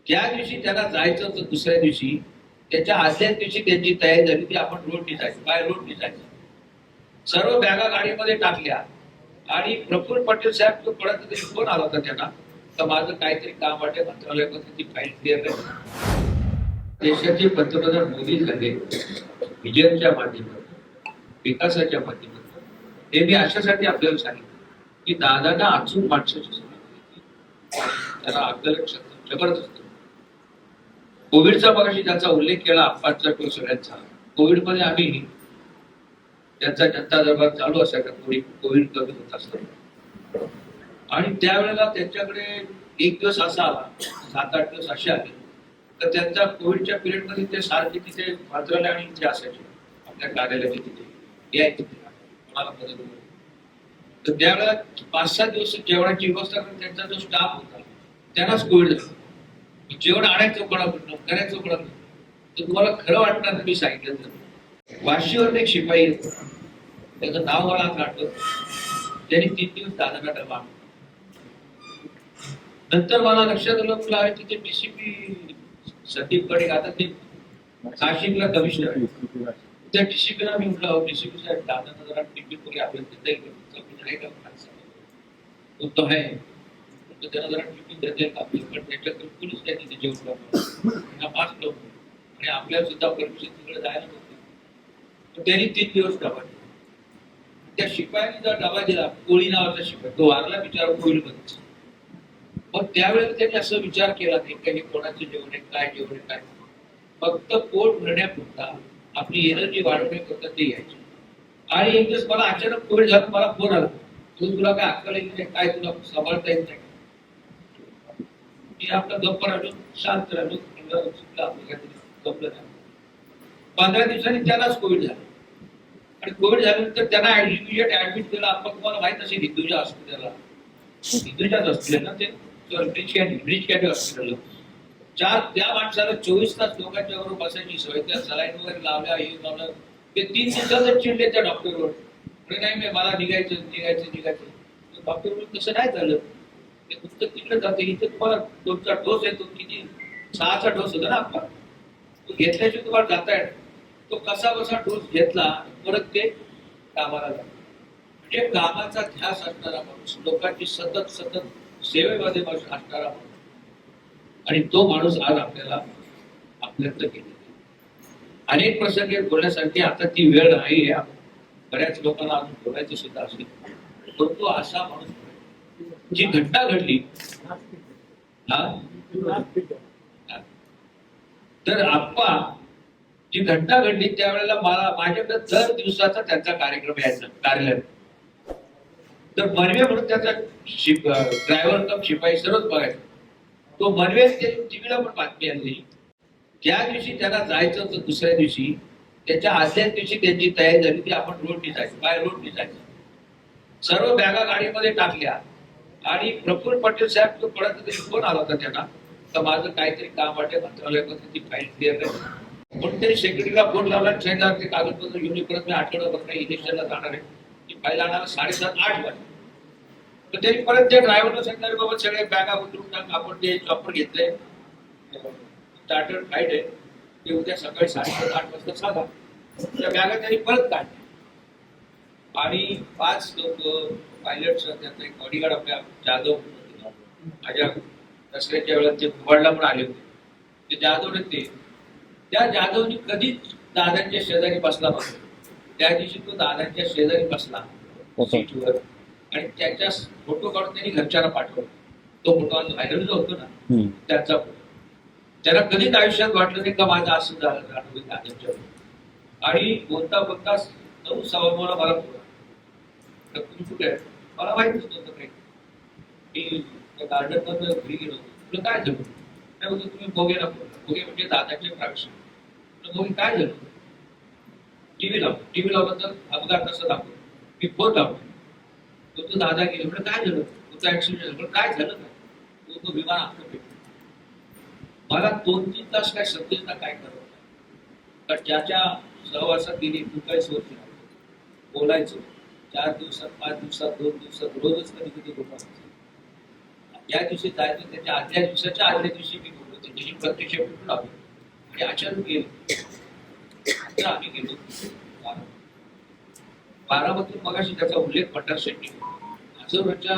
ज्या दिवशी त्याला जायचं होतं दुसऱ्या दिवशी त्याच्या आदल्याच दिवशी त्यांची तयारी झाली ती आपण रोडनी जायचं, बाय रोडनी जायचं. सर्व बॅगा गाडीमध्ये टाकल्या आणि प्रफुल्ल पटेल साहेब तो कोणाचा तरी फोन आला होता त्यांना, तर माझं काहीतरी काम वाटेल मंत्रालयामध्ये ती फाईल क्लिअर नाही. देशाचे पंतप्रधान मोदी झाले विजयांच्या माध्यमातून, विकासाच्या माध्यमातून. हे मी अशासाठी आपल्याला सांगितलं की दादांना अचूक माणसाची त्याला आपल्या लक्षात जबरदस्त. कोविडचा मगाशी ज्याचा उल्लेख केला आपातचा तो सगळ्यांचा, कोविडमध्ये आम्ही त्यांचा जनता दरबार चालू असायचा कोविड कमी होत असताना, आणि त्यावेळेला त्यांच्याकडे एक दिवस असा आला, 7-8 दिवस असे आले, तर त्यांच्या कोविडच्या पिरियड मध्ये ते सारखे तिथे मंत्रालय आणि इथे असायचे, आपल्या कार्यालयाच्या तिथे यायचे कोणाला मदत वगैरे. तर त्यावेळेला 5-6 दिवस जेवणाची व्यवस्था करून त्यांचा जो स्टाफ होता त्यांनाच कोविड झाला. जेवण आणायचं कोणाकडनं, करायचं कोणाकडनं. तर तुम्हाला खरं वाटणार मी सांगितलं तर वाशीवर एक शिपाई येतो, त्याचं नाव मला आठवत, त्यांनी 3 दिवस दादाला डबा. नंतर मला लक्षात आलं तुला आहे तिथे डीसीपी संदीप कडे, आता ते नाशिकला कमिशनर, त्या डीसीपीला मी म्हटलं डीसीपी साहेब दादांना जरा टिपी करी आपल्या तिथे आहे का, तो आहे त्याला जरा टिपी देते का, पण त्याच्याकडे पोलीस काय तिथे जेवण मास्क लावून आणि आपल्याला सुद्धा परमिशन तिकडे जायला नव्हतं. त्यांनी 3 दिवस डबा दिला. त्या शिपायाने जर डबा दिला, कोळी नावाचा शिपाई, तो वारला बिचारा कोविड मध्ये. मग त्यावेळेला त्यांनी असं विचार केला नाही की कोणाचं जेवण आहे, काय जेवण आहे, काय. फक्त पोट भरण्यापुरता आपली एनर्जी वाढवण्याकरता ते यायचे. आणि एक दिवस मला अचानक कोविड झालं, मला फोन आला, तुला काय अक्कल येत नाही, काय तुला सांभाळता येत नाही. मी आपला गप्प राहिलो, शांत राहिलो, गप्प झालं. 15 दिवसांनी त्यालाच कोविड झाला, आणि कोविड झाल्यानंतर त्यांना इमिजिएट ऍडमिट केलं. आपण तुम्हाला माहित असेल हिंदूच्या हॉस्पिटलला, हिंदूच्याच हॉस्पिटल ना ते ब्रिज कॅटे हॉस्पिटल, त्या माणसाला 24 तास लोकांच्या बरोबर बसायची सवय, त्या सलाईन वगैरे लावल्या, हे लावलं. ते 3 दिवसातच चिडले त्या डॉक्टरवर, नाही मला निघायचं. डॉक्टर तसं नाही झालं, ते फक्त तिकडे जाते, इथे तुम्हाला 2चा डोस आहे, तो किती 6चा डोस होता ना आपला, तो घेतल्याशिवाय तुम्हाला जाता येत. तो कसा बसा डोस घेतला, परत ते कामाला लागला. म्हणजे कामाचा ध्यास असणारा माणूस, लोकांची सतत सेवेमध्ये असणारा माणूस, आणि तो माणूस आज आपल्याला आपल्याकडे घेतला. अनेक प्रसंगी बोलण्यासाठी आता ती वेळ नाही आहे, बऱ्याच लोकांना अजून बोलायचं सुद्धा असेल, परंतु असा माणूस जी घटना घडली, तर आप्पा जी घटना घडली त्यावेळेला माझ्याकडे दर दिवसाचा त्यांचा कार्यक्रम यायचा कार्यालयात. तर मनवे म्हणून त्याचा ड्रायव्हर कम शिपाई सर्वच बघायचा. तो मनवे टीव्हीला पण बातमी आणली, ज्या दिवशी त्याला जायचं होतं दुसऱ्या दिवशी त्याच्या आदल्याच दिवशी त्यांची तयारी झाली ती आपण रोडनी जायचं, बाय रोडनी जायचं. सर्व बॅगा गाडीमध्ये टाकल्या आणि प्रफुल्ल पटेल साहेब तो कोणाचा तरी फोन आला होता त्यांना, तर माझं काहीतरी काम वाटेल मंत्रालयामध्ये ती फाईल क्लिअर नाही. म्हणून त्यांनी सेक्रेटरीला फोन लावला, सांगितलं ते कागदपत्र घेऊन परत मी आठवड्याभर काही इलेक्शनला जाणार आहे, ती फाईल आणायला 7:30-8 वाजता. तर त्यांनी परत त्या ड्रायव्हरला सांगितलं बाबा सगळे बॅगा उतरून टाक, आपण ते चॉपर घेतलंय, स्टार्टर फ्लाईट आहे, ते उद्या सकाळी 7:30-8 वाजता सांगा. त्या बॅगा त्यांनी परत काढल्या आणि 5 लोक पायलट, त्याचा एक बॉडीगार्ड आपल्या जाधव माझ्या दसऱ्याच्या वेळेला ते भुवाडला पण आले होते, ते जाधवने त्या जाधवनी कधीच दादांच्या शेजारी बसला नव्हता. त्या दिवशी तो दादांच्या शेजारी बसला सीटवर, आणि त्याच्या फोटो काढून त्यांनी घरच्यांना पाठवला. तो फोटो आज व्हायरल जो होतो ना त्याचा फोटो. त्याला कधीच आयुष्यात वाटलं नाही का माझं असं झालं दादांच्या. आणि बोलता 9:15 मला फोन, तर तुम्ही कुठे आहे, मला माहितीच नव्हतं काही. मी गार्डन मध्ये घरी गेलो, तुला काय झालं, काय होतं तुम्ही बोगेला बोलला, बोगे म्हणजे दादाचे प्रावेश. बोगे काय झालं, टीव्ही लावलं तर अपघात कसं दाखवलं, मी फोन लावतो, तो दादा गेले, म्हणजे काय झालं, तुझा ऍक्सिडेंट झालं, काय झालं काय, तो विमान आपलं. मला 2-3 तास काय समजेल ना काय करत, कारण ज्याच्या सहवासात गेली तू काय सोच बोलायचो 4 दिवसात, 5 दिवसात, 2 दिवसात, रोजच कधी लोकांना. ज्या दिवशी जायचं त्याच्या आदल्या दिवसाच्या आदल्या दिवशी मी बोललो त्याची प्रत्यक्ष भेटून आलो आणि अचानक गेलो. आता आम्ही गेलो बारामतीतून. मगाशी त्याचा उल्लेख पठार शेट्टी हजारोच्या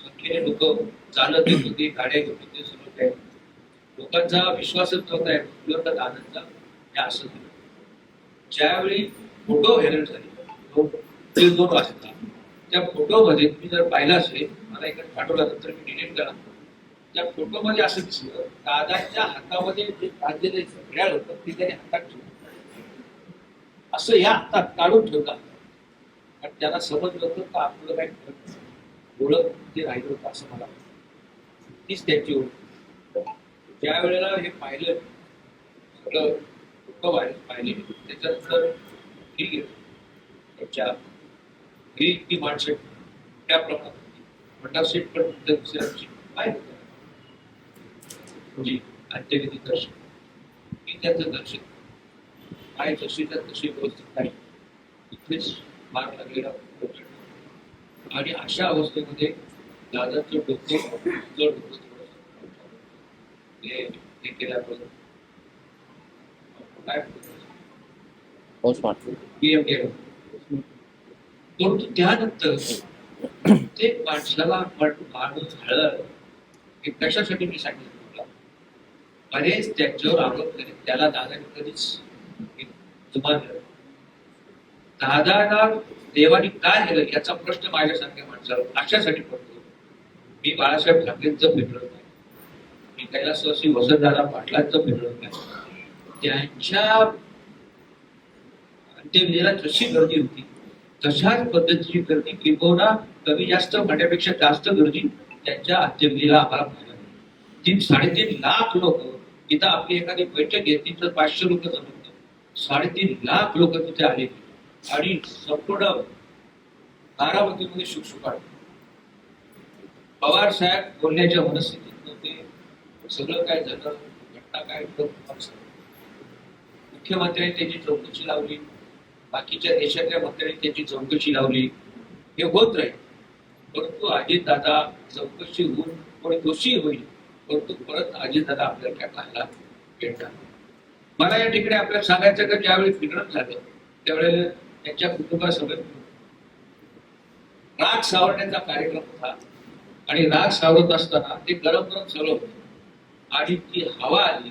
संख्येने लोक चालत येत होते, गाड्या घेत होते, सगळं काय. लोकांचा विश्वासच नव्हता उपलब्ध आनंदचा. हे असं झालं ज्यावेळी फोटो व्हायरल झाले 2 वाजता. त्या फोटोमध्ये तुम्ही जर पाहिला असेल, मला इकडे पाठवला नंतर मी डिलीट करा. त्या फोटोमध्ये असं दिसलं दादाच्या हातामध्ये जे काढलेलं घड्याळ होतं ते त्याने हातात ठेवलं. असं या हातात काढून ठेवलं आणि त्याला समजलं होतं का आपलं काय ओळख ते राहिलं होतं असं मला. तीच त्याची ओळख. ज्या वेळेला हे पाहिलं सगळं फोटो पाहिले त्याच्यानंतर घरी गेलो. त्याच्या घरी ती माणसं त्या प्रमाणात पठार शेट पण दुसऱ्यांची काय म्हणजे अंत्यविधी दर्शन मी त्याचं दर्शन काय जशी त्या तशी व्यवस्थित नाही इथेच मार लागलेला आणि अशा अवस्थेमध्ये दादाचं डोकं जड हे केल्याबरोबर काय पीएम केलं. परंतु त्यानंतर ते माणसाला माणूस हळद हे कशासाठी मी सांगितलं तुला. बरेच त्याच्यावर आरोप केले त्याला दादाने कधीच जुमानलं. दादाला देवाने काय केलं याचा प्रश्न माझ्यासारख्या माणसाला अशासाठी पडतो. मी बाळासाहेब ठाकरेंचं फिरलो नाही, मी कैलासवासी वसंतदादा पाटलांचं फिरलो नाही. त्यांच्या अंत्यविधीला जशी गर्दी होती तशाच पद्धतीची गर्दी किंबहुना कमी जास्त म्हणण्यापेक्षा जास्त गर्दी त्यांच्या अंत्यविधीला आम्हाला पाहिला. 3-3.5 लाख लोक इथं आपली एखादी बैठक घेतली तर 500 लोक जमत. 3.5 लाख लोक तिथे आले आणि संपूर्ण बारामतीमध्ये शुकशुकाट. पवार साहेब बोलण्याच्या मनस्थितीत नव्हते. सगळं काय झालं घटना काय मुख्यमंत्र्यांनी त्याची चौकशी लावली, बाकीच्या देशातल्या मंत्र्यांनी त्याची चौकशी लावली. हे होत राहील. परंतु अजितदादा चौकशी होऊन कोणी दोषी होईल परंतु परत अजितदादा आपल्याला काय पाहायला भेटणार. मला या ठिकाणी आपल्याला सांगायचं का ज्यावेळी फिरणं झालं त्यावेळेला त्यांच्या कुटुंबासोबत राग सावरण्याचा कार्यक्रम होता आणि राग सावरत असताना ते गरम गरम सगळं होतं आणि ती हवा आली.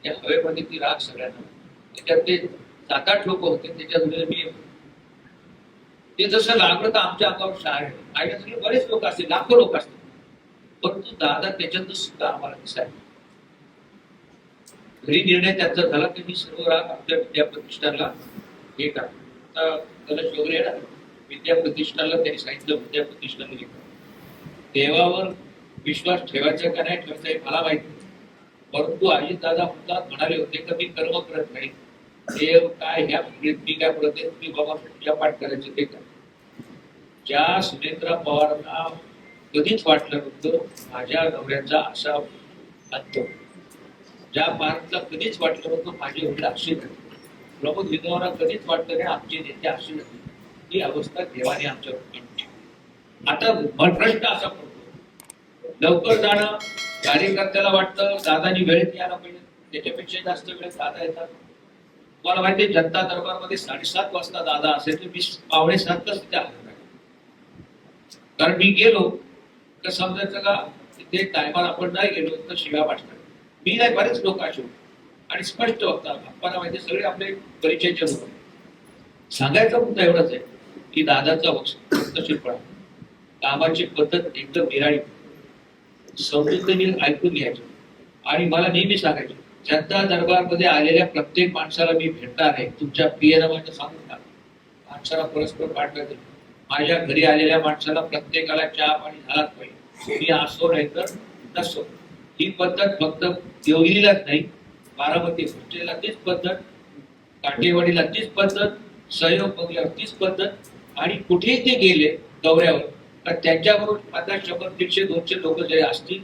त्या हवेमध्ये ती राग सगळ्यांना त्याच्यात ते 7-8 लोक होते त्याच्यामध्ये मी ते जसं लागलं तर आमच्या अंगावर शाळे सगळे बरेच लोक असतील, लाखो लोक असतील. परंतु दादा त्याच्यातच सुद्धा आम्हाला दिसायला. घरी निर्णय त्यांचा झाला की मी सर्व राग आपल्या विद्याप्रतिष्ठानला हे करा. कलश वगैरे येणार विद्याप्रतिष्ठानला त्यांनी सांगितलं विद्याप्रतिष्ठानला हे करा. देवावर विश्वास ठेवायचा का नाही ठेवायचा हे मला माहिती. परंतु अजितदादा म्हणाले होते की मी कर्म करत नाही. देव काय ह्या मी काय करत तुम्ही बाबा पूजा पाठ करायचं ते का. ज्या सुनेत्रा पवारांना कधीच वाटलं नव्हतं माझ्या नवऱ्याचा असा अंत, ज्या पार्थला कधीच वाटलं नव्हतं माझे वडील अशी झाले, प्रमोद विद्वाना कधीच वाटलं नाही आमचे नेते अशी झाले. ही अवस्था देवाने आमच्यावर. आता प्रश्न असा पडतो लवकर जाणं कार्यकर्त्याला वाटतं दादानी वेळेत यायला पाहिजे, त्याच्यापेक्षा जास्त वेळेत दादा येतात. मला माहिती जनता दरबारमध्ये 7:30 वाजता दादा असेल तर मी 6:45 तिथे हजर आहे. कारण मी गेलो तर समजायचं का तिथे टायमाला आपण नाही गेलो तर शिव्या वाटणार. मी नाही बरेच लोक असे आणि स्पष्ट होतात. आपल्याला माहिती सगळे आपले परिचयचे लोक. सांगायचा मुद्दा एवढाच आहे की दादाचा वक्तशीरपणा कामाची पद्धत एकदम निराळी समजून ऐकून घ्यायचं. आणि मला नेहमी सांगायचं जनता दरबारमध्ये आलेल्या प्रत्येक माणसाला मी भेटणार आहे. तुमच्या प्रियला माझं सांगून टाक माणसाला परस्पर पाठवायचं. माझ्या घरी आलेल्या माणसाला प्रत्येकाला चहा पाणी झालाच पाहिजे. मी असो नाही तर नसो. ही पद्धत फक्त देवलीलाच नाही, बारामती हॉस्टेलला तीच पद्धत, काटेवाडीला तीच पद्धत, सहयोग बंगल्यावर तीच पद्धत आणि कुठेही ते गेले दौऱ्यावर तर त्यांच्याबरोबर 50, 100, 150, 200 लोक जे असतील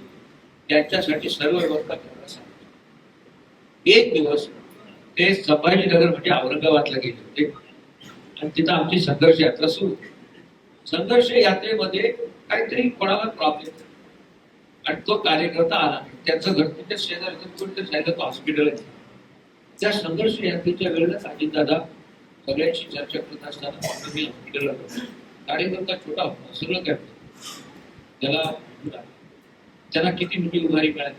त्यांच्यासाठी सर्व व्यवस्था करायला सांगितलं. एक दिवस ते संभाजीनगर म्हणजे औरंगाबादला गेले होते आणि तिथं आमची संघर्ष यात्रा सुरू. संघर्ष यात्रेमध्ये काहीतरी कोणाला प्रॉब्लेम आणि तो कार्यकर्ता आला. त्यांचं घर तिथे शेजारी हॉस्पिटल आहे. त्या संघर्ष यात्रेच्या वेळेला अजितदादा सगळ्यांशी चर्चा करत असताना मी हॉस्पिटलला कार्यकर्ता छोटा होता, सगळं करतो त्याला किती मोठी उभारी मिळाली.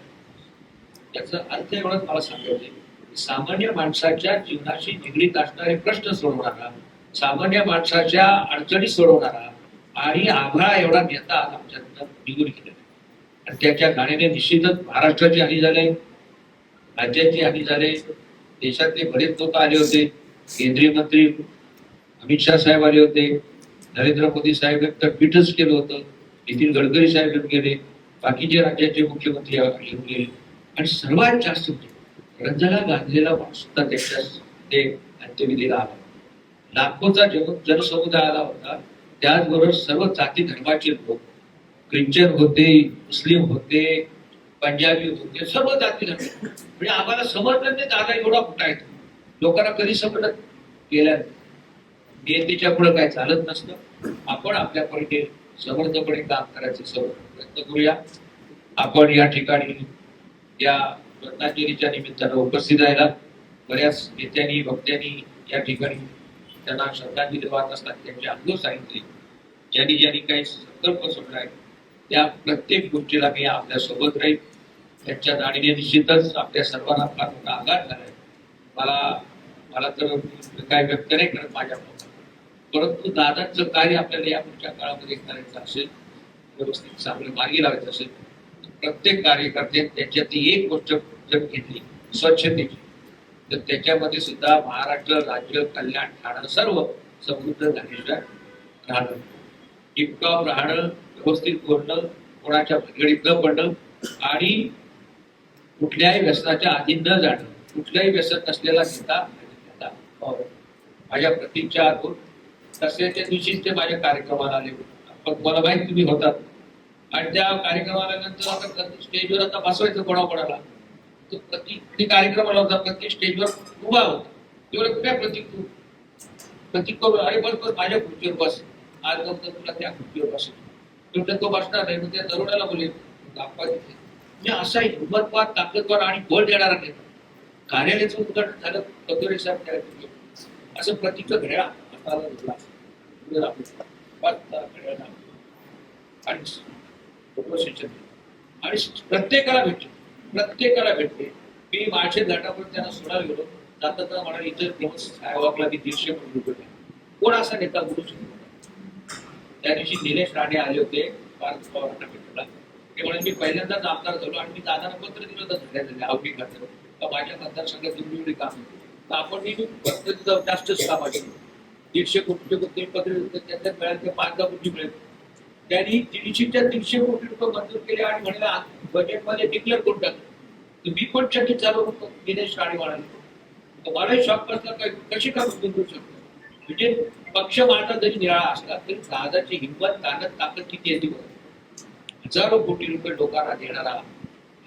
याचा अर्थ एवढाच मला सांगायचे, सामान्य माणसाच्या जीवनाशी निगडीत असणारे प्रश्न सोडवणारा, सामान्य माणसाच्या अडचणी सोडवणारा आणि आभाळा एवढा नेता आज आमच्या निघून गेलेला. आणि त्याच्या गाण्याने निश्चितच महाराष्ट्राची हानी झाली, राज्याची हानी झाली. देशातले बरेच लोक आले होते, केंद्रीय मंत्री अमित शाह साहेब आले होते, नरेंद्र मोदी साहेब तर ट्विटच केलं होतं, नितीन गडकरी साहेब येऊन गेले, बाकीचे राज्याचे मुख्यमंत्री येऊन गेले. आणि सर्वात जास्त रंजना गांधीला सुद्धा त्याच्या ते अंत्यविधीला आला. लाखोचा जनसमुदाय आला होता. त्याचबरोबर सर्व जाती धर्माचे लोक, ख्रिश्चन होते, मुस्लिम होते, पंजाबी होते, सर्व जाती धर्म. म्हणजे आम्हाला समजलं नाही दादा एवढा कुठा येतो. लोकांना कधी समजत गेल्या नियतीच्या पुढे काय चालत नसतं. आपण आपल्या परीने समर्थपणे काम करायचे सर्व प्रयत्न करूया. आपण या ठिकाणी या श्रद्धांजलीच्या निमित्तानं उपस्थित राहिला. बऱ्याच नेत्यांनी वक्त्यांनी या ठिकाणी त्यांना श्रद्धांजली वाहत असतात त्यांचे अनुभव सांगितले. ज्यांनी ज्यांनी काही संकल्प सोडलाय त्या प्रत्येक गोष्टीला मी आपल्या सोबत राहील. त्यांच्या जाणीने निश्चितच आपल्या सर्वांना फार मोठा आघात झालाय. मला तर काय व्यक्त नाही करत माझ्या, परंतु दादांचं कार्य आपल्याला या पुढच्या काळामध्ये करायचं असेल, व्यवस्थित चांगलं मार्गी लावायचं असेल, प्रत्येक कार्यकर्ते त्याच्यातली एक गोष्ट जर घेतली स्वच्छतेची, तर त्याच्यामध्ये सुद्धा महाराष्ट्र राज्य कल्याण ठाणं सर्व समृद्ध झाल्याशिवाय राहणं, टिपटॉप राहणं, व्यवस्थित बोलणं, कोणाच्या भानगडीत न पडणं आणि कुठल्याही व्यसनाच्या आधी न जाणं. कुठल्याही व्यसन नसलेला नेता माझ्या प्रतीक्षा आतून दसऱ्याच्या दिवशीच ते माझ्या कार्यक्रमाला आले. पण मला माहिती तुम्ही होतात आणि त्या कार्यक्रमाला नंतर आता स्टेजवर आता बसवायचं कोणाकोणाला, तो प्रतीक कार्यक्रमाला होता, प्रत्येक स्टेजवर उभा होता. तेवढे कुठल्या प्रतीक करून अरे बस माझ्या खुर्चीवर बस, आज नंतर तुला त्या खुर्चीवर बस. तेवढं तो बसणार नाही. मग त्या तरुणाला बोले म्हणजे असा हिंमतवाद, ताकदवार आणि बळ देणारा नेता. कार्यालयाचं उद्घाटन झालं, कतोरे साहेब असं प्रतीक घड्याळ हाताला घेतला आणि प्रत्येकाला भेटते. मी माझे घाटापर्यंत त्यांना सोडायला गेलो, जाता म्हणाले इतर साहेबांना मी 150 कोटी रुपये. कोण असा नेता बोलू शकतो? त्या दिवशी निलेश राणे आले होते पार्थ पवारांना भेटला. ते म्हणे मी पहिल्यांदाच आमदार झालो आणि मी दादांना पत्र दिलं होतं आवडी खातर तर माझ्या मतदारसंघात एवढी काम होती, तर आपण मी जास्तच कामा केली. 150 कोटी पत्र त्याच्यात मिळाले, ते 5-10 कोटी मिळेल. त्यांनी 300 कोटी रुपये मंजूर केले आणि म्हणला बजेटमध्ये डिक्लेअर करून टाकलं. तर मी पण चर्चा चालू होतो, दिनेश राणे म्हणाले. तर मलाही शॉक बसला, कशी का मंजूर करू शकतो? म्हणजे पक्ष माझा जरी निराळा असला तरी दादाची हिंमत, ताकद किती येते बघा. हजारो कोटी रुपये लोकांना देणारा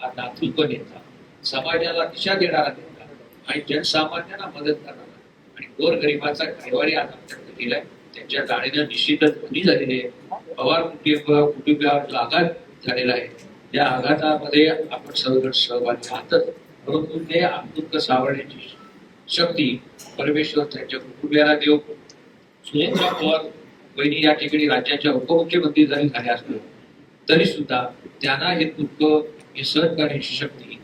हा दातृत्व नेता, समाजाला दिशा देणारा नेता आणि जनसामान्यांना मदत करणारा आणि गोरगरिबाचा कैवारी आज आमच्याकडे केलाय. त्यांच्या जाणीनं निश्चितच कमी झालेली आहे. पवार कुटुंबावर जो आघात झालेला आहे त्या आघातामध्ये आपण सर्वजण सहभागी आहातच, परंतु ते अंतुक सावरण्याची शक्ती परमेश्वर त्यांच्या कुटुंबियाला देव. सुनेत्रा पवार वहिनी या ठिकाणी राज्याच्या उपमुख्यमंत्री जरी झाल्या असल्या तरी सुद्धा त्यांना हे दुःख हे सहन करण्याची शक्ती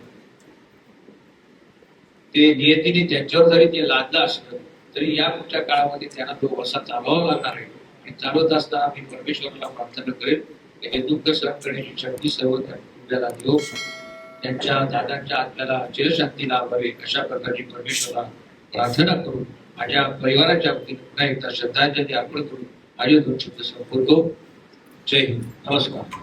ते नियतीने त्यांच्यावर जरी ते लादलं असलं तरी या पुढच्या काळामध्ये त्यांना तो असा चालवावा लागणार आहे. आणि चालवत असताना मी परमेश्वराला प्रार्थना करेल हे दुःख सहन करण्याची शक्ती सर्व आपल्याला देऊ. त्यांच्या दादांच्या आत्म्याला चिरशांती लाभावी अशा प्रकारची परमेश्वराला प्रार्थना करून माझ्या परिवाराच्या वतीने पुन्हा एकदा श्रद्धांजली अर्पण करून माझे 2 शब्द संपवतो. जय हिंद. नमस्कार.